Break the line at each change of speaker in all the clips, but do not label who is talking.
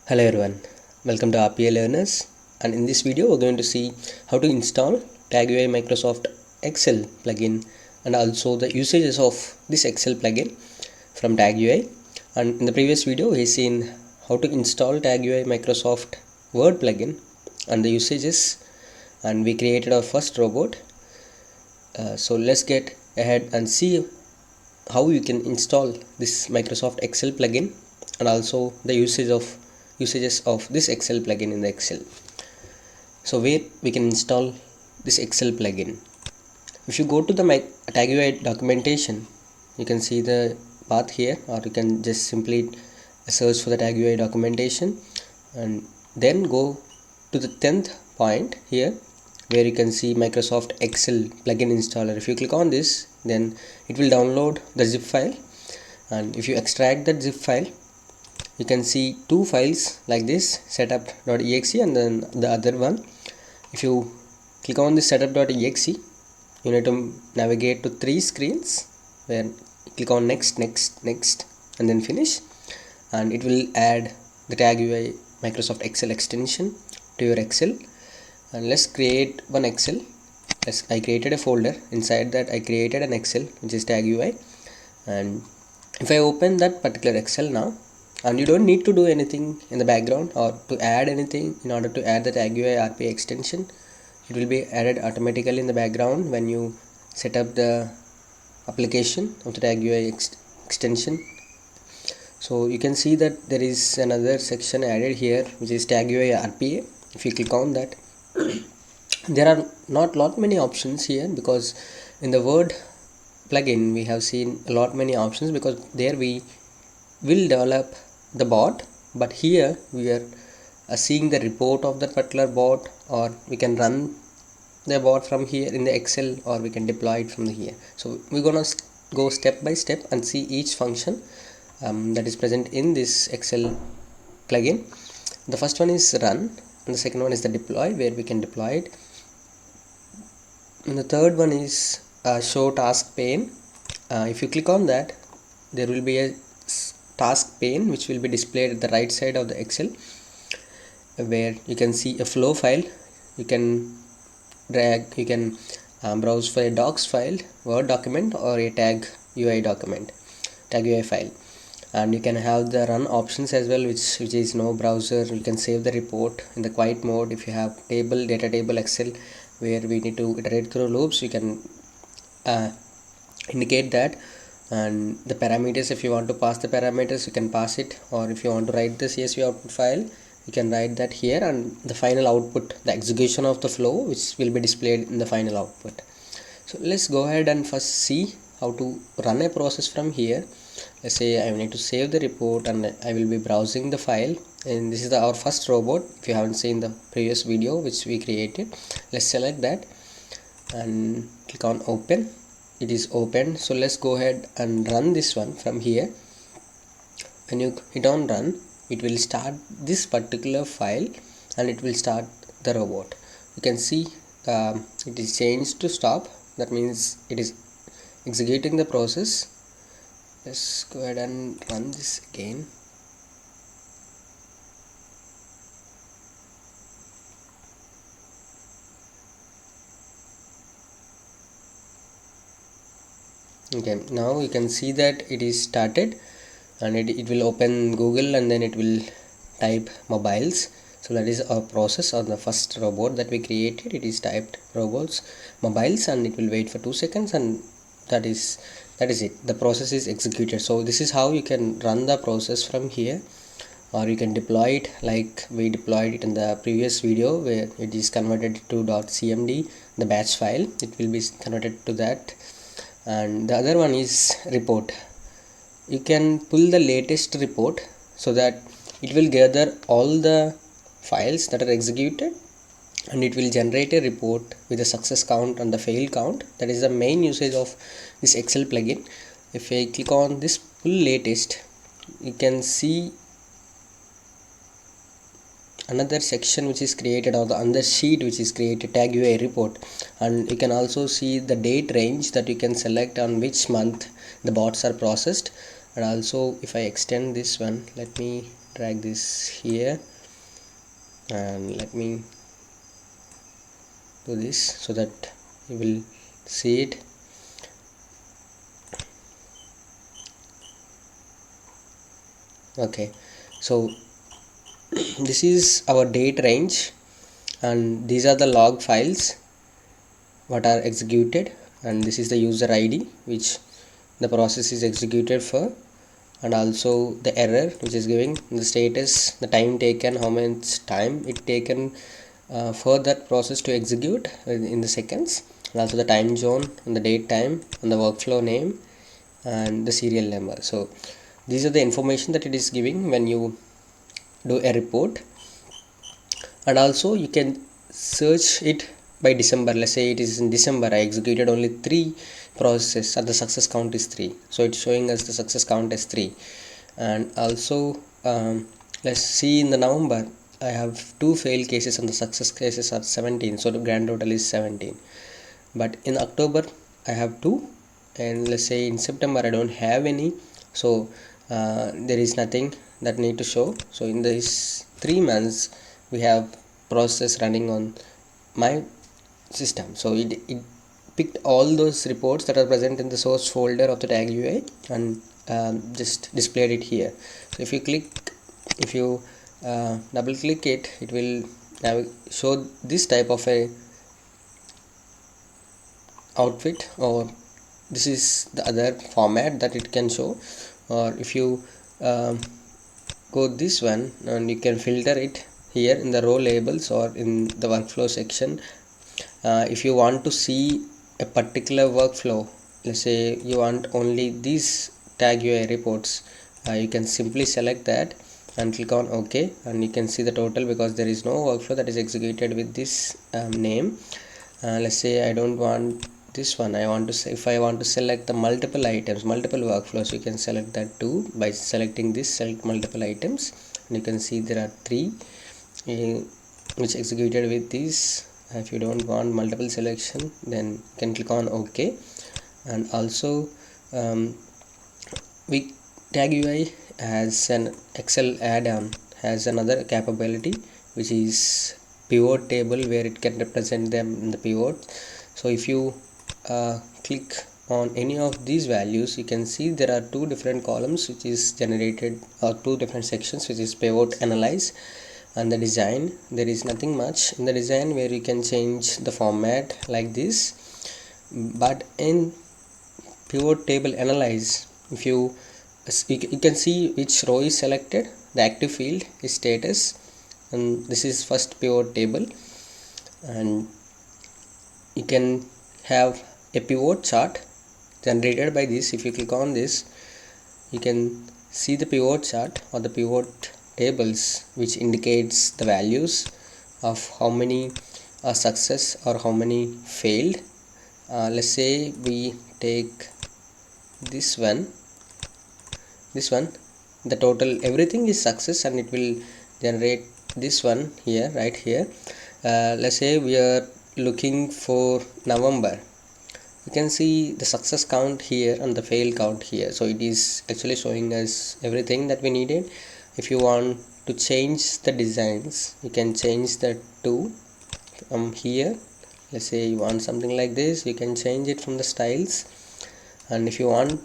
Hello everyone, welcome to RPA Learners, and in this video we're going to see how to install TagUI Microsoft Excel plugin and also the usages of this Excel plugin from TagUI. And in the previous video we've seen how to install TagUI Microsoft Word plugin and the usages, and we created our first robot. So let's get ahead and see how you can install this Microsoft Excel plugin and also the usages of this Excel plugin in the Excel. So where we can install this Excel plugin, if you go to the TagUI documentation, you can see the path here, or you can just simply search for the TagUI documentation and then go to the 10th point here where you can see Microsoft Excel plugin installer. If you click on this, then it will download the zip file, and if you extract that zip file, you can see two files like this, setup.exe and then the other one. If you click on this setup.exe, you need to navigate to three screens where you click on next and then finish, and it will add the TagUI Microsoft Excel extension to your Excel. And let's create one Excel. I created a folder. Inside that I created an Excel which is TagUI, and if I open that particular Excel now, and you don't need to do anything in the background or to add anything in order to add the TagUI RPA extension. It will be added automatically in the background when you set up the application of the TagUI extension. So you can see that there is another section added here which is TagUI RPA. If you click on that, there are not lot many options here, because in the Word plugin we have seen a lot many options, because there we will develop the bot, but here we are seeing the report of that particular bot, or we can run the bot from here in the Excel, or we can deploy it from here. So we're gonna go step by step and see each function that is present in this Excel plugin. The first one is run, and the second one is the deploy, where we can deploy it, and the third one is show task pane. If you click on that, there will be a task pane which will be displayed at the right side of the Excel, where you can see a flow file. You can drag, you can browse for a docs file, Word document, or a TagUI document, TagUI file, and you can have the run options as well, which is no browser. You can save the report in the quiet mode. If you have data table Excel where we need to iterate through loops, you can indicate that, and the parameters, if you want to pass the parameters, you can pass it, or if you want to write the CSV output file, you can write that here, and the final output, the execution of the flow, which will be displayed in the final output. So let's go ahead and first see how to run a process from here. Let's say I need to save the report, and I will be browsing the file, and this is our first robot. If you haven't seen the previous video which we created, let's select that and click on open. It is open. So let's go ahead and run this one from here. When you hit on run, it will start this particular file and it will start the robot. You can see it is changed to stop. That means it is executing the process. Let's go ahead and run this again. Okay, now you can see that it is started, and it will open Google, and then it will type mobiles. So that is our process on the first robot that we created. It is typed robots mobiles, and it will wait for 2 seconds, and that is it. The process is executed. So this is how you can run the process from here, or you can deploy it like we deployed it in the previous video, where it is converted to .cmd, the batch file. It will be converted to that. And the other one is report. You can pull the latest report so that it will gather all the files that are executed, and it will generate a report with the success count and the fail count. That is the main usage of this Excel plugin. If I click on this pull latest, you can see another section which is created, or the other sheet which is created, TagUI report, and you can also see the date range that you can select on which month the bots are processed. And also if I extend this one, let me drag this here, and let me do this so that you will see it. Okay, so this is our date range, and these are the log files what are executed, and this is the user ID which the process is executed for, and also the error which is giving the status, the time taken, how much time it taken for that process to execute in the seconds, and also the time zone and the date time and the workflow name and the serial number. So these are the information that it is giving when you do a report. And also you can search it by December. Let's say it is in December, I executed only 3 processes and the success count is 3, so it's showing us the success count as 3. And also let's see in the November I have 2 failed cases and the success cases are 17, so the grand total is 17. But in October I have 2, and let's say in September I don't have any, so there is nothing that need to show. So in these 3 months we have process running on my system, so it picked all those reports that are present in the source folder of the Tag UI and just displayed it here. So if you double click it, it will now show this type of a outfit, or this is the other format that it can show. Or if you go this one, and you can filter it here in the row labels or in the workflow section. If you want to see a particular workflow, let's say you want only these Tag UI reports, you can simply select that and click on OK, and you can see the total because there is no workflow that is executed with this name. Let's say I don't want this one, I want to say, if I want to select the multiple items, multiple workflows, you can select that too by selecting this select multiple items, and you can see there are 3 which executed with this. If you don't want multiple selection, then you can click on OK. And also we Tag UI has an Excel add-on, has another capability which is pivot table, where it can represent them in the pivot. So if you click on any of these values, you can see there are 2 different columns which is generated, or 2 different sections, which is pivot, analyze, and the design. There is nothing much in the design where you can change the format like this, but in pivot table analyze, if you can see which row is selected, the active field is status, and this is first pivot table. And you can have a pivot chart generated by this. If you click on this, you can see the pivot chart or the pivot tables, which indicates the values of how many are success or how many failed. Let's say we take this one, the total everything is success, and it will generate this one here, right here. Let's say we are looking for November, you can see the success count here and the fail count here, so it is actually showing us everything that we needed. If you want to change the designs, you can change that too from here. Let's say you want something like this, you can change it from the styles. And if you want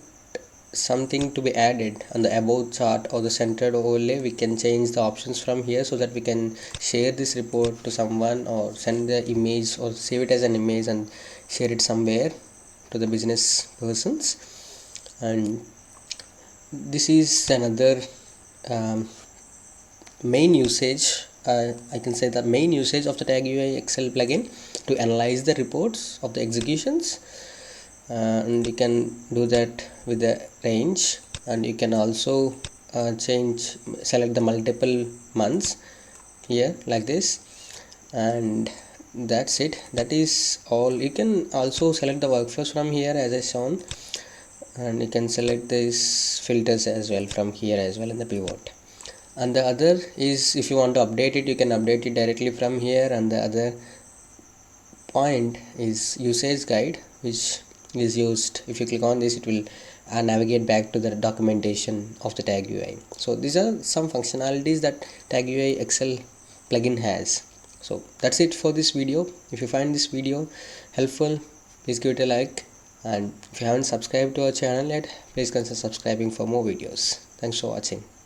something to be added on the above chart or the centered overlay, we can change the options from here, so that we can share this report to someone, or send the image or save it as an image and share it somewhere to the business persons. And this is another main usage, I can say the main usage of the Tag UI Excel plugin, to analyze the reports of the executions. And you can do that with the range, and you can also select the multiple months here like this, and that's it. That is all. You can also select the workflows from here as I shown, and you can select these filters as well from here as well in the pivot. And the other is, if you want to update it, you can update it directly from here. And the other point is usage guide, which is used. If you click on this, it will and navigate back to the documentation of the Tag UI. So these are some functionalities that Tag UI Excel plugin has. So that's it for this video. If you find this video helpful, please give it a like, and if you haven't subscribed to our channel yet, please consider subscribing for more videos. Thanks for watching.